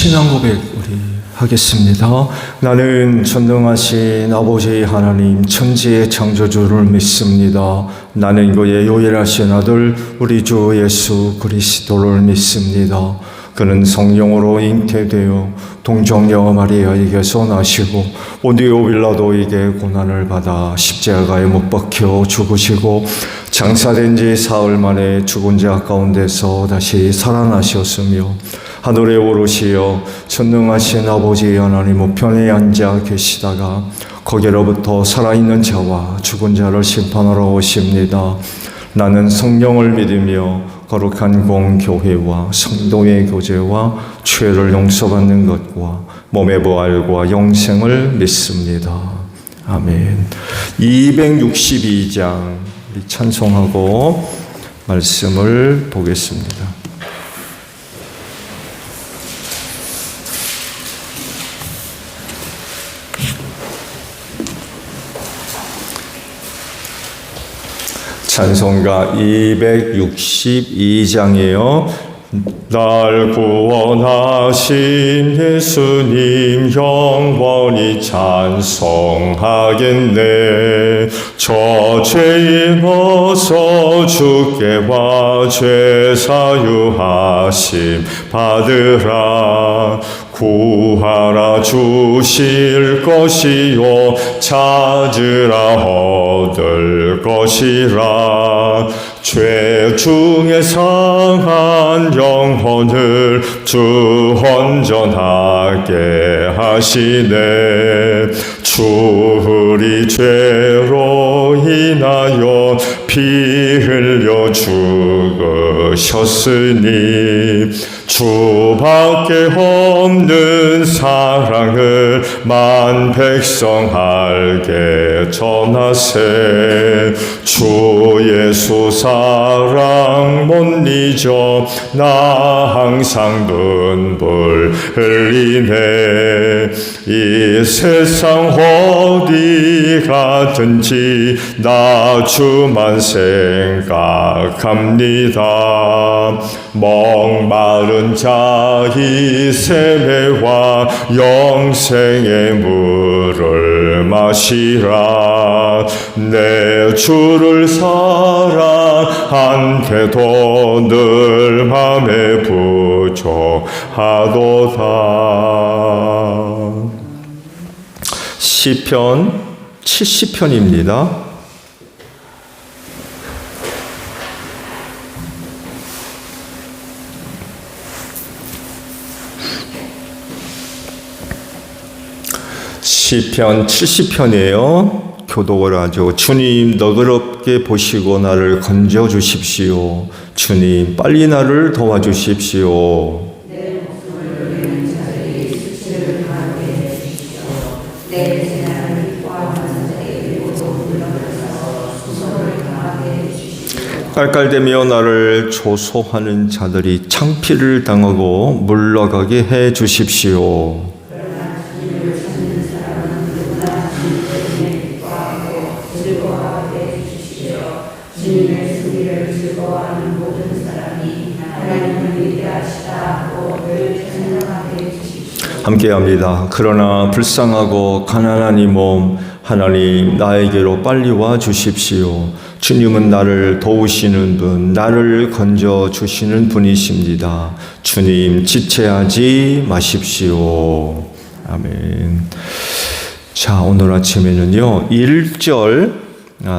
신앙 고백 우리 하겠습니다. 나는 전능하신 아버지 하나님 천지의 창조주를 믿습니다. 나는 그의 유일하신 아들 우리 주 예수 그리스도를 믿습니다. 그는 성령으로 잉태되어 동정녀 마리아에게서 나시고 본디오 빌라도에게 고난을 받아 십자가에 못 박혀 죽으시고 장사된 지 사흘 만에 죽은 자 가운데서 다시 살아나셨으며 하늘에 오르시어 전능하신 아버지 하나님 우편에 앉아 계시다가 거기로부터 살아있는 자와 죽은 자를 심판하러 오십니다. 나는 성령을 믿으며 거룩한 공교회와 성도의 교제와 죄를 용서받는 것과 몸의 부활과 영생을 믿습니다. 아멘. 262장 우리 찬송하고 말씀을 보겠습니다. 찬송가 262장이에요. 날 구원하신 예수님 영원히 찬송하겠네. 저 죄인 어서 주께 와 죄 사유하심 받으라. 구하라 주실 것이요 찾으라 얻을 것이라. 죄 중에 상한 영혼을 주 온전하게 하시네. 주의 죄로 인하여 피 흘려 죽으셨으니 주밖에 없는 사랑을 만 백성 알게 전하세. 주 예수 사랑 못 잊어 나 항상 눈물 흘리네. 이 세상 어디 가든지 나 주만 생각합니다. 목마른 자의 세매와 영생의 물을 마시라. 내 주를 사랑한데도 늘 맘에 부족하도다. 시편 70편입니다. 시편 70편이에요. 교독을 하죠. 주님 너그럽게 보시고 나를 건져 주십시오. 주님 빨리 나를 도와주십시오. 내 목숨을 노리는 자들이 수치를 당하게 해주십시오. 내 재난을 포함한 자들에게 모두 물러나서 수모를 당하게 해주십시오. 깔깔대며 나를 조소하는 자들이 창피를 당하고 물러가게 해주십시오. 함께합니다. 그러나 불쌍하고 가난한 이 몸 하나님 나에게로 빨리 와 주십시오. 주님은 나를 도우시는 분, 나를 건져 주시는 분이십니다. 주님 지체하지 마십시오. 아멘. 자, 오늘 아침에는요 1절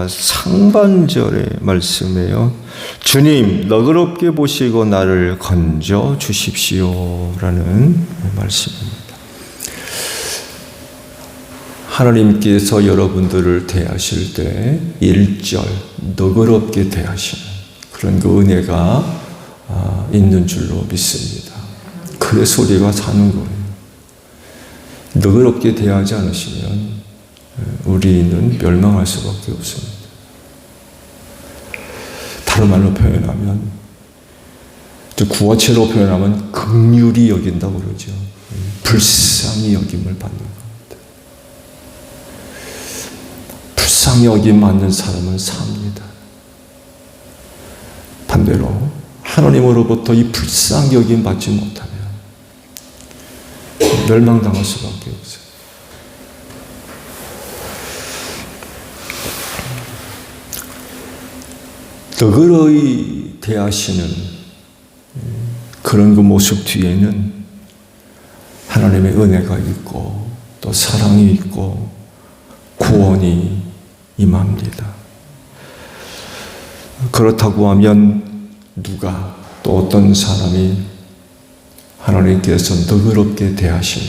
상반절의 말씀이에요. 주님 너그럽게 보시고 나를 건져 주십시오 라는 말씀입니다. 하나님께서 여러분들을 대하실 때 1절 너그럽게 대하시는 그런 그 은혜가 있는 줄로 믿습니다. 그래서 우리가 사는 거예요. 너그럽게 대하지 않으시면 우리는 멸망할 수밖에 없습니다. 다른 말로 표현하면, 구어체로 표현하면 긍휼히 여긴다고 그러죠. 불쌍히 여김을 받는 겁니다. 불쌍히 여김 받는 사람은 삽니다. 반대로 하나님으로부터 이 불쌍히 여김 받지 못하면 멸망당할 수밖에 없어요. 너그러이 대하시는 그런 그 모습 뒤에는 하나님의 은혜가 있고 또 사랑이 있고 구원이 임합니다. 그렇다고 하면 누가 또 어떤 사람이 하나님께서 너그럽게 대하시는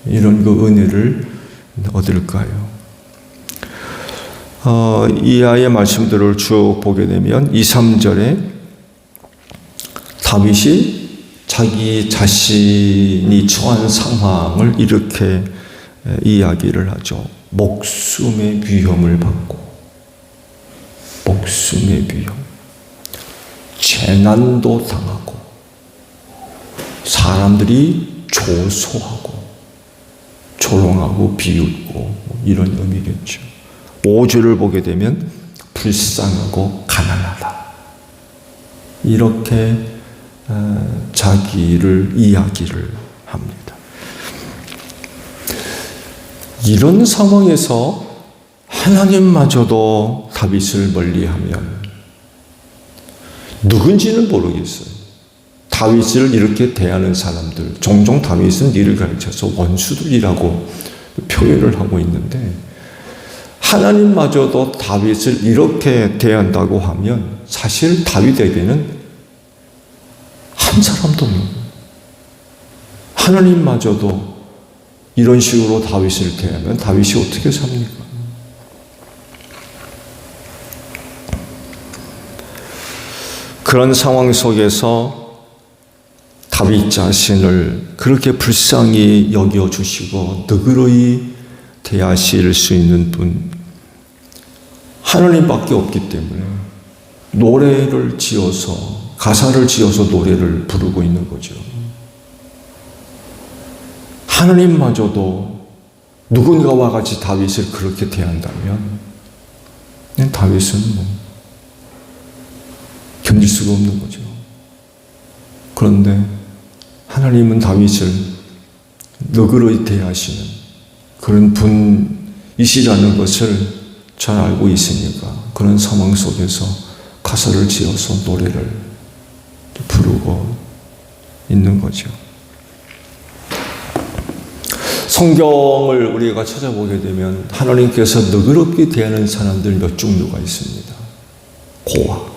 이런 그 은혜를 얻을까요? 이하의 말씀들을 쭉 보게 되면 2, 3절에 다윗이 자기 자신이 처한 상황을 이렇게 이야기를 하죠. 목숨의 위험을 받고, 목숨의 위험, 재난도 당하고, 사람들이 조소하고, 조롱하고, 비웃고, 이런 의미겠죠. 5절을 보게 되면 불쌍하고 가난하다. 이렇게 자기를 이야기를 합니다. 이런 상황에서 하나님마저도 다윗을 멀리하면 누군지는 모르겠어요. 다윗을 이렇게 대하는 사람들, 종종 다윗은 이를 가르쳐서 원수들이라고 표현을 하고 있는데 하나님마저도 다윗을 이렇게 대한다고 하면 사실 다윗에게는 한 사람도 없는 거예요. 하나님마저도 이런 식으로 다윗을 대하면 다윗이 어떻게 삽니까? 그런 상황 속에서 다윗 자신을 그렇게 불쌍히 여겨주시고 너그러이 대하실 수 있는 분 하나님밖에 없기 때문에 노래를 지어서 가사를 지어서 노래를 부르고 있는 거죠. 하나님마저도 누군가와 같이 다윗을 그렇게 대한다면 다윗은 견딜 수가 없는 거죠. 그런데 하나님은 다윗을 너그러이 대하시는 그런 분이시라는 것을 잘 알고 있으니까 그런 상황 속에서 가사를 지어서 노래를 부르고 있는 거죠. 성경을 우리가 찾아보게 되면 하나님께서 너그럽게 대하는 사람들 몇 종류가 있습니다. 고아,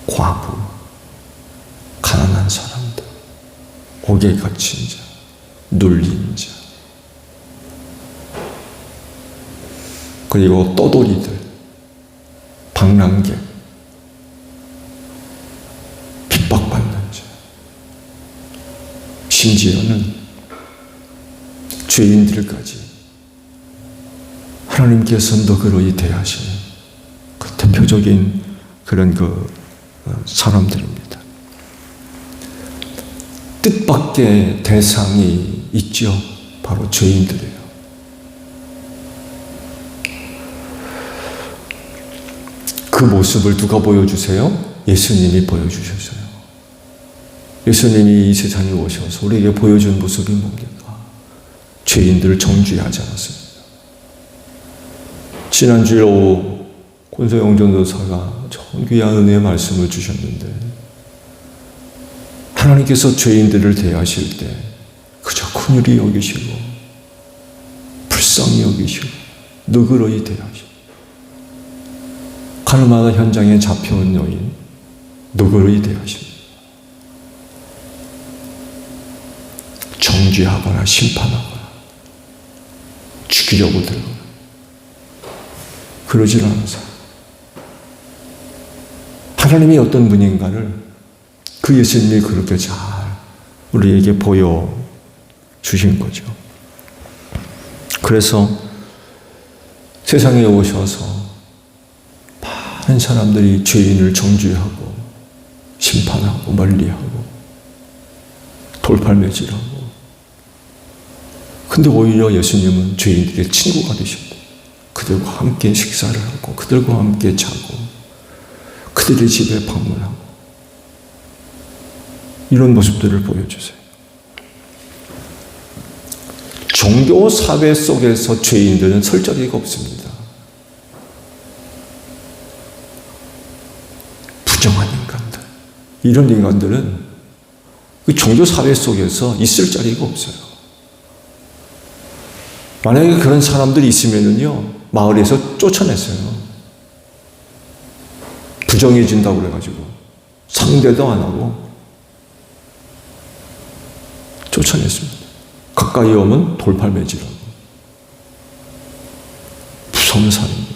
과부, 가난한 사람들, 옥에 갇힌 자, 눌린 자, 그리고 떠돌이들, 방랑객, 핍박받는 자, 심지어는 죄인들까지 하나님께서 너그러이 대하시는 그 대표적인 그런 사람들입니다. 뜻밖의 대상이 있죠. 바로 죄인들이에요. 그 모습을 누가 보여주세요? 예수님이 보여주셨어요. 예수님이 이 세상에 오셔서 우리에게 보여준 모습이 뭡니까? 죄인들을 정죄하지 않았습니다. 지난주에 오후 권소영 전도사가 참 귀한 은혜의 말씀을 주셨는데 하나님께서 죄인들을 대하실 때 그저 긍휼히 여기시고 불쌍히 여기시고 너그러이 대하시고 가늠하다 현장에 잡혀온 여인 너그러이 대하십니다. 정죄하거나 심판하거나 죽이려고 들어가요. 그러질 않으세요. 하나님이 어떤 분인가를 그 예수님이 그렇게 잘 우리에게 보여주신 거죠. 그래서 세상에 오셔서 많은 사람들이 죄인을 정죄하고 심판하고 멀리하고 돌팔매질하고 근데 오히려 예수님은 죄인들의 친구가 되셨고 그들과 함께 식사를 하고 그들과 함께 자고 그들의 집에 방문하고 이런 모습들을 보여주세요. 종교 사회 속에서 죄인들은 설 자리가 없습니다. 부정한 인간들, 이런 인간들은 그 종교 사회 속에서 있을 자리가 없어요. 만약에 그런 사람들이 있으면은요, 마을에서 쫓아냈어요. 부정해진다고 그래가지고 상대도 안 하고 쫓아냈습니다. 가까이 오면 돌팔매질하고. 무서운 사람입니다.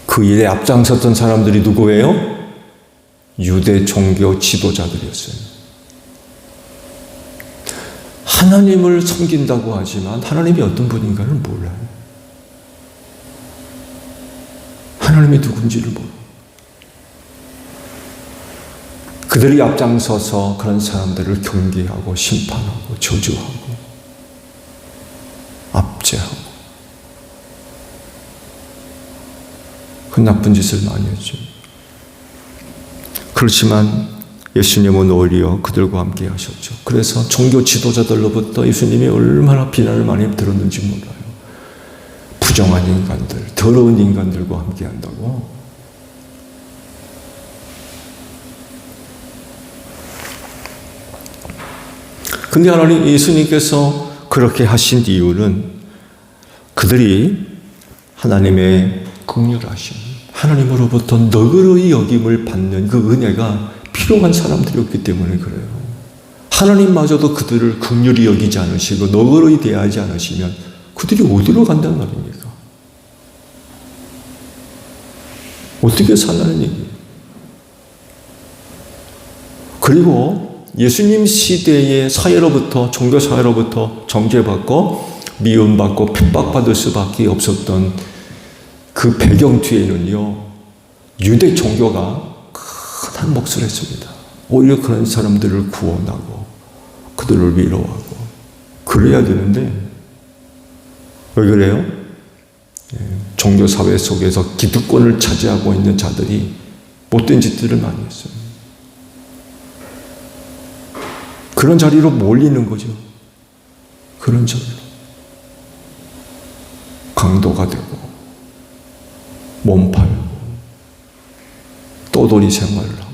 그 일에 앞장섰던 사람들이 누구예요? 유대 종교 지도자들이었어요. 하나님을 섬긴다고 하지만 하나님이 어떤 분인가를 몰라요. 하나님이 누군지를 모르고. 그들이 앞장서서 그런 사람들을 경계하고 심판하고 저주하고 압제하고 그 나쁜 짓을 많이 했죠. 그렇지만 예수님은 오히려 그들과 함께 하셨죠. 그래서 종교 지도자들로부터 예수님이 얼마나 비난을 많이 들었는지 몰라요. 부정한 인간들, 더러운 인간들과 함께 한다고. 근데 하나님 예수님께서 그렇게 하신 이유는 그들이 하나님의 긍휼하심, 하나님으로부터 너그러이 여김을 받는 그 은혜가 필요한 사람들이었기 때문에 그래요. 하나님마저도 그들을 긍휼히 여기지 않으시고 너그러이 대하지 않으시면 그들이 어디로 간단 말입니까? 어떻게 살라는 얘기예요? 그리고 예수님 시대의 사회로부터, 종교 사회로부터 정죄받고 미움받고 핍박받을 수밖에 없었던 그 배경 뒤에는요, 유대 종교가 큰 몫을 했습니다. 오히려 그런 사람들을 구원하고 그들을 위로하고 그래야 되는데 왜 그래요? 종교 사회 속에서 기득권을 차지하고 있는 자들이 못된 짓들을 많이 했어요. 그런 자리로 몰리는 거죠. 그런 자리로. 강도가 되고 몸 팔고 떠돌이 생활을 하고.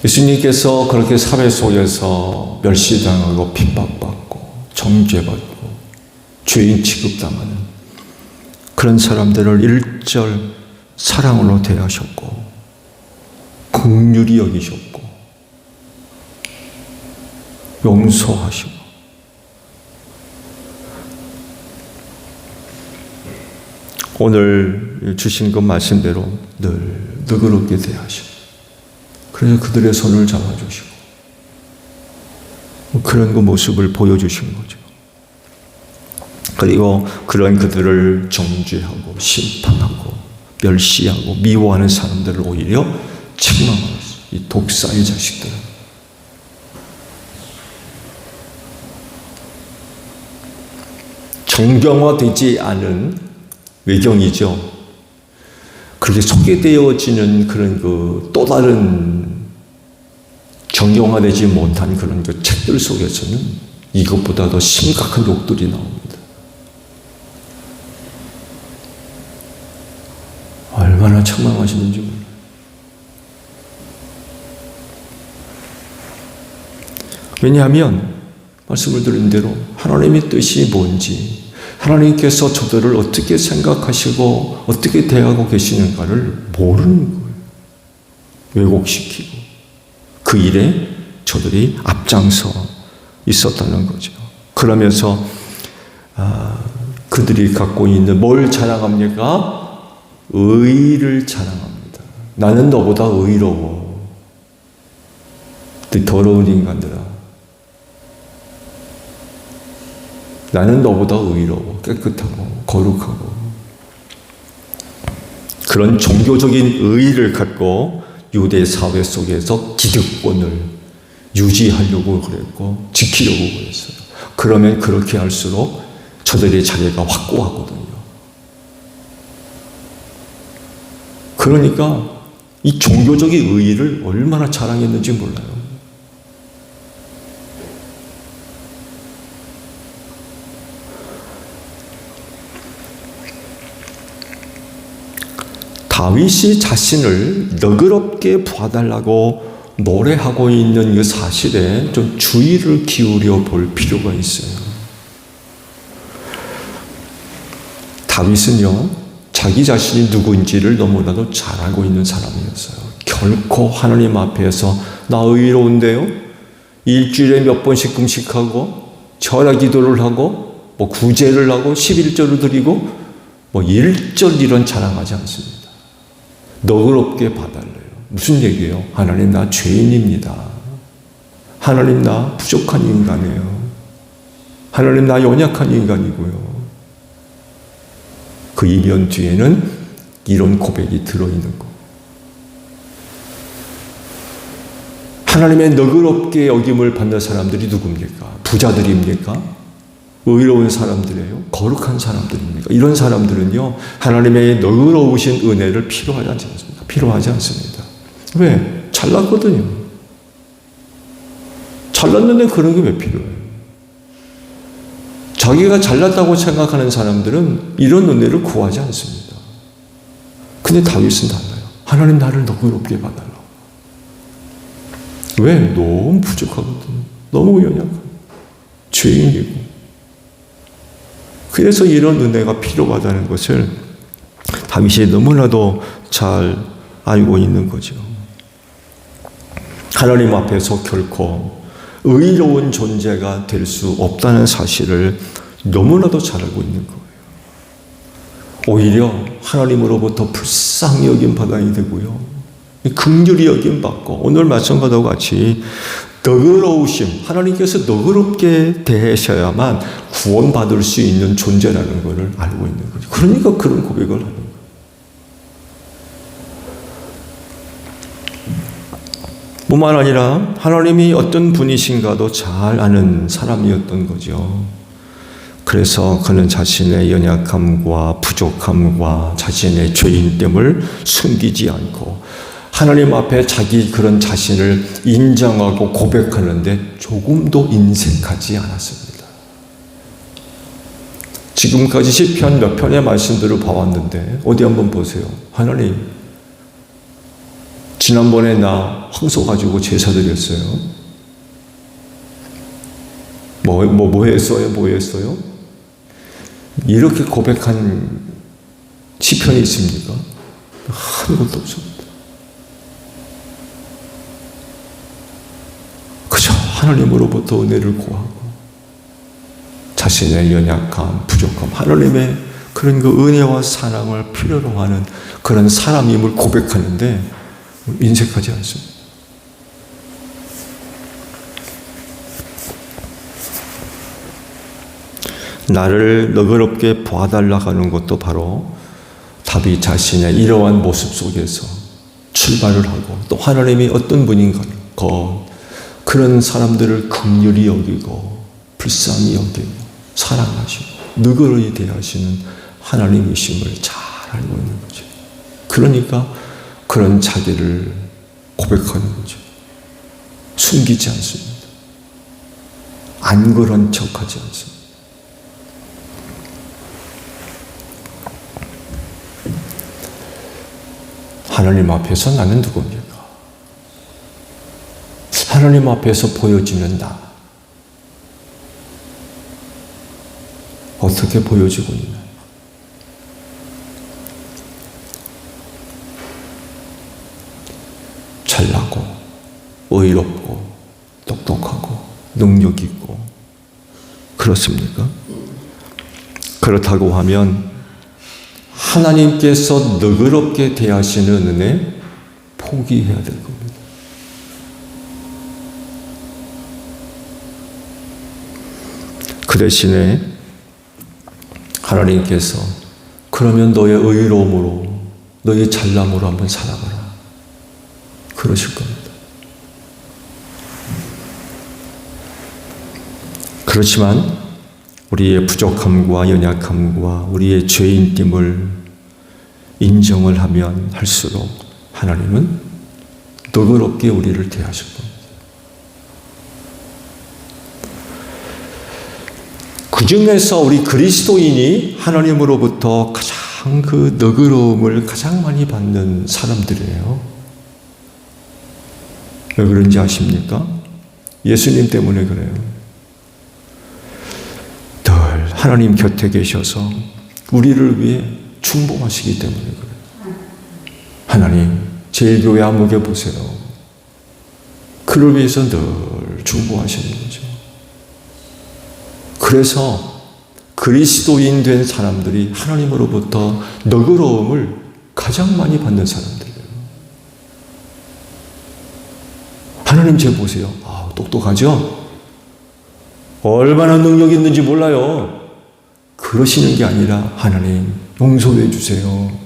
예수님께서 그렇게 사회 속에서 멸시당하고 핍박받고 정죄받고 죄인 취급당하는 그런 사람들을 일절 사랑으로 대하셨고 긍휼히 여기셨고 용서하시고 오늘 주신 그 말씀대로 늘 너그럽게 대하시고 그래서 그들의 손을 잡아주시고 그런 그 모습을 보여주신 거죠. 그리고 그런 그들을 정죄하고 심판하고 멸시하고 미워하는 사람들을 오히려 책망하고 있어요. 이 독사의 자식들. 정경화되지 않은 외경이죠. 그렇게 소개되어지는 그런 그 또 다른 정경화되지 못한 그런 그 책들 속에서는 이것보다 더 심각한 욕들이 나옵니다. 얼마나 책망하시는지 몰라요. 왜냐하면 말씀을 드린 대로 하나님의 뜻이 뭔지, 하나님께서 저들을 어떻게 생각하시고 어떻게 대하고 계시는가를 모르는 거예요. 왜곡시키고 그 일에 저들이 앞장서 있었다는 거죠. 그러면서 그들이 갖고 있는 뭘 자랑합니까? 의를 자랑합니다. 나는 너보다 의로워. 더러운 인간들아. 나는 너보다 의로워. 깨끗하고 거룩하고. 그런 종교적인 의의를 갖고 유대 사회 속에서 기득권을 유지하려고 그랬고 지키려고 그랬어요. 그러면 그렇게 할수록 저들의 자리가 확고하거든요. 그러니까 이 종교적인 의의를 얼마나 자랑했는지 몰라요. 다윗이 자신을 너그럽게 봐달라고 노래하고 있는 이 사실에 좀 주의를 기울여 볼 필요가 있어요. 다윗은요, 자기 자신이 누구인지를 너무나도 잘 알고 있는 사람이었어요. 결코 하나님 앞에서 나 의로운데요? 일주일에 몇 번씩 금식하고 절하 기도를 하고 뭐 구제를 하고 11절을 드리고 뭐 1절 이런 자랑하지 않습니다. 너그럽게 봐달래요. 무슨 얘기예요? 하나님 나 죄인입니다. 하나님 나 부족한 인간이에요. 하나님 나 연약한 인간이고요. 그 이면 뒤에는 이런 고백이 들어있는 거. 하나님의 너그럽게 여김을 받는 사람들이 누굽니까? 부자들입니까? 의로운 사람들이에요? 거룩한 사람들입니까? 이런 사람들은요, 하나님의 너그러우신 은혜를 필요하지 않습니다. 필요하지 않습니다. 왜? 잘났거든요. 잘났는데 그런 게 왜 필요해요? 자기가 잘났다고 생각하는 사람들은 이런 은혜를 구하지 않습니다. 근데 다윗은 달라요. 하나님 나를 너그럽게 봐달라고. 왜? 너무 부족하거든요. 너무 연약하고 죄인이고. 그래서 이런 은혜가 필요하다는 것을 다윗이 너무나도 잘 알고 있는 거죠. 하나님 앞에서 결코 의로운 존재가 될 수 없다는 사실을 너무나도 잘 알고 있는 거예요. 오히려 하나님으로부터 불쌍히 여김받아야 되고요. 긍휼히 여김받고 오늘 말씀과도 같이 너그러우심, 하나님께서 너그럽게 대하셔야만 구원받을 수 있는 존재라는 것을 알고 있는 거죠. 그러니까 그런 고백을 하는 거예요. 뿐만 아니라 하나님이 어떤 분이신가도 잘 아는 사람이었던 거죠. 그래서 그는 자신의 연약함과 부족함과 자신의 죄인됨을 숨기지 않고 하나님 앞에 자기 그런 자신을 인정하고 고백하는데 조금도 인색하지 않았습니다. 지금까지 시편 몇 편의 말씀들을 봐왔는데 어디 한번 보세요. 하나님, 지난번에 나 황소 가지고 제사 드렸어요. 뭐 했어요? 이렇게 고백한 시편이 있습니까? 아무것도 없습니다. 그저 하나님으로부터 은혜를 구하고 자신의 연약함, 부족함, 하나님의 그런 그 은혜와 사랑을 필요로 하는 그런 사람임을 고백하는데 인색하지 않습니다. 나를 너그럽게 봐달라 하는 것도 바로 다윗 자신의 이러한 모습 속에서 출발을 하고 또 하나님이 어떤 분인가 그런 사람들을 긍휼히 여기고 불쌍히 여기고 사랑하시고 너그러이 대하시는 하나님이심을 잘 알고 있는 거죠. 그러니까 그런 자기를 고백하는 거죠. 숨기지 않습니다. 안 그런 척하지 않습니다. 하나님 앞에서 나는 누굽니까? 하나님 앞에서 보여지는 나. 어떻게 보여지고 있나요? 잘나고, 의롭고, 똑똑하고, 능력 있고, 그렇습니까? 그렇다고 하면 하나님께서 너그럽게 대하시는 은혜 포기해야 될 겁니다. 그 대신에 하나님께서 그러면 너의 의로움으로 너의 잘남으로 한번 살아봐라 그러실 겁니다. 그렇지만 우리의 부족함과 연약함과 우리의 죄인됨을 인정을 하면 할수록 하나님은 너그럽게 우리를 대하실 겁니다. 그 중에서 우리 그리스도인이 하나님으로부터 가장 그 너그러움을 가장 많이 받는 사람들이에요. 왜 그런지 아십니까? 예수님 때문에 그래요. 늘 하나님 곁에 계셔서 우리를 위해 중보하시기 때문에 그래요. 하나님, 제일교회 안목에 보세요. 그를 위해서 늘 중보하시는 거죠. 그래서 그리스도인 된 사람들이 하나님으로부터 너그러움을 가장 많이 받는 사람들이에요. 하나님 제 보세요. 똑똑하죠? 얼마나 능력이 있는지 몰라요. 그러시는 게 아니라 하나님 용서해 주세요.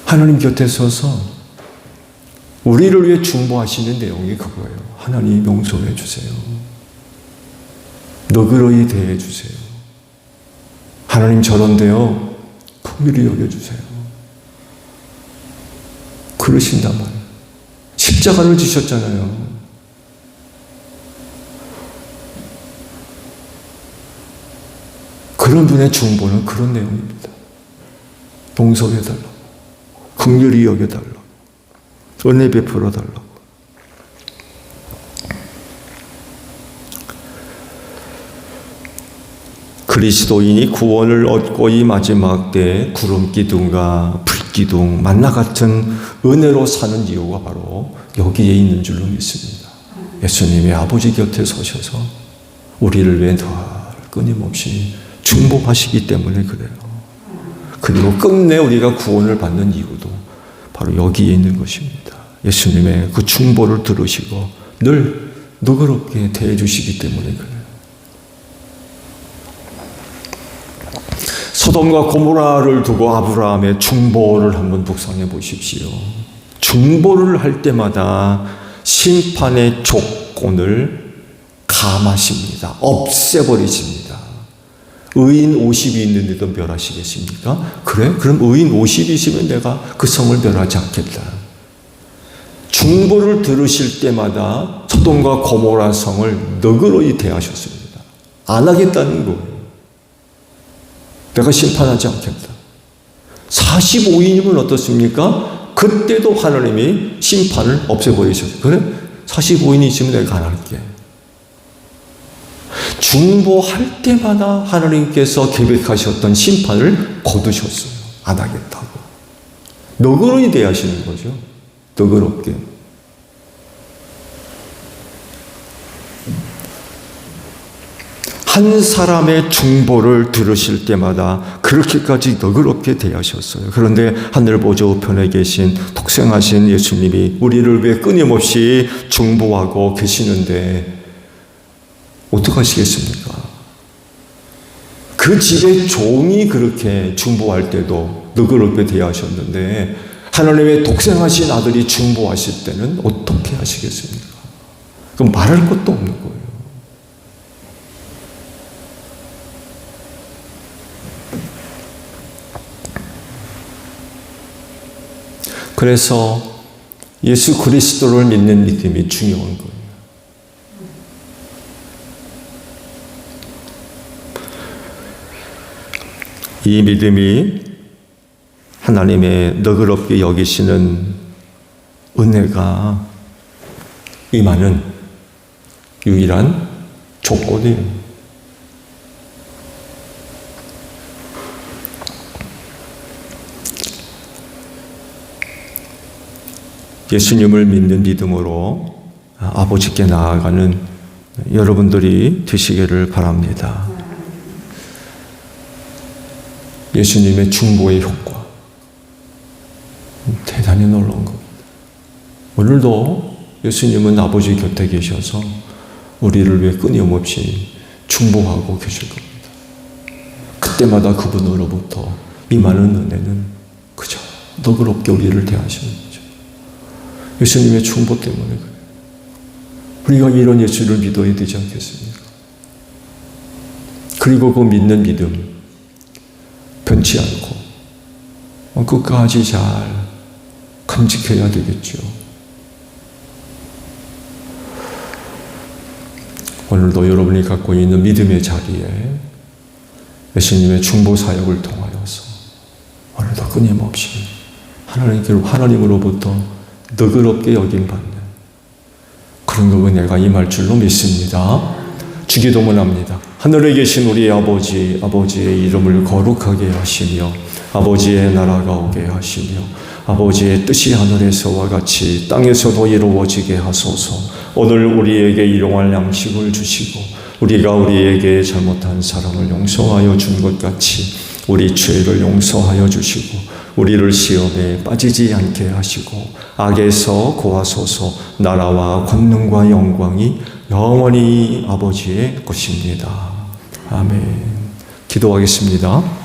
하나님 곁에 서서 우리를 위해 중보하시는 내용이 그거예요. 하나님 용서해 주세요. 너그러이 대해 주세요. 하나님 저런데요. 긍휼히 여겨주세요. 그러신단 말이에요. 십자가를 지셨잖아요. 그런 분의 중보는 그런 내용입니다. 용서해달라고, 긍휼히 여겨달라고, 은혜 베풀어달라고. 그리스도인이 구원을 얻고 이 마지막 때 구름기둥과 불기둥, 만나 같은 은혜로 사는 이유가 바로 여기에 있는 줄로 믿습니다. 예수님의 아버지 곁에 서셔서 우리를 위해 늘 끊임없이 중보하시기 때문에 그래요. 그리고 끝내 우리가 구원을 받는 이유도 바로 여기에 있는 것입니다. 예수님의 그 중보를 들으시고 늘 너그럽게 대해 주시기 때문에 그래요. 소돔과 고모라를 두고 아브라함의 중보를 한번 묵상해 보십시오. 중보를 할 때마다 심판의 조건을 감하십니다. 없애버리십니다. 의인 50이 있는데도 멸하시겠습니까? 그래? 그럼 의인 50이시면 내가 그 성을 멸하지 않겠다. 중보를 들으실 때마다 소돔과 고모라 성을 너그러이 대하셨습니다. 안 하겠다는 거예요. 내가 심판하지 않겠다. 45인이면 어떻습니까? 그때도 하나님이 심판을 없애버리셨어요. 그래? 45인이 있으면 내가 안 할게. 중보할 때마다 하나님께서 계획하셨던 심판을 거두셨어요. 안 하겠다고. 너그러이 대하시는 거죠. 너그럽게. 한 사람의 중보를 들으실 때마다 그렇게까지 너그럽게 대하셨어요. 그런데 하늘 보좌 우편에 계신 독생하신 예수님이 우리를 위해 끊임없이 중보하고 계시는데 어떡하시겠습니까? 그 집의 종이 그렇게 중보할 때도 너그럽게 대하셨는데 하나님의 독생하신 아들이 중보하실 때는 어떻게 하시겠습니까? 그럼 말할 것도 없는 거예요. 그래서 예수 그리스도를 믿는 믿음이 중요한 거예요. 이 믿음이 하나님의 너그럽게 여기시는 은혜가 임하는 유일한 조건이에요. 예수님을 믿는 믿음으로 아버지께 나아가는 여러분들이 되시기를 바랍니다. 예수님의 중보의 효과 대단히 놀라운 겁니다. 오늘도 예수님은 아버지 곁에 계셔서 우리를 위해 끊임없이 중보하고 계실 겁니다. 그때마다 그분으로부터 임하는 은혜는 그저 너그럽게 우리를 대하시는 거죠. 예수님의 충보 때문에 그래요. 우리가 이런 예수를 믿어야 되지 않겠습니까? 그리고 그 믿는 믿음 변치 않고 끝까지 잘 감직해야 되겠죠. 오늘도 여러분이 갖고 있는 믿음의 자리에 예수님의 중보 사역을 통하여서 오늘도 끊임없이 하나님으로부터 너그럽게 여김받는 그런 은혜가 임할 줄로 믿습니다. 주기도문 합니다. 하늘에 계신 우리 아버지, 아버지의 이름을 거룩하게 하시며 아버지의 나라가 오게 하시며 아버지의 뜻이 하늘에서와 같이 땅에서도 이루어지게 하소서. 오늘 우리에게 일용할 양식을 주시고 우리가 우리에게 잘못한 사람을 용서하여 준 것 같이 우리 죄를 용서하여 주시고 우리를 시험에 빠지지 않게 하시고 악에서 구하소서. 나라와 권능과 영광이 영원히 아버지의 것입니다. 아멘. 기도하겠습니다.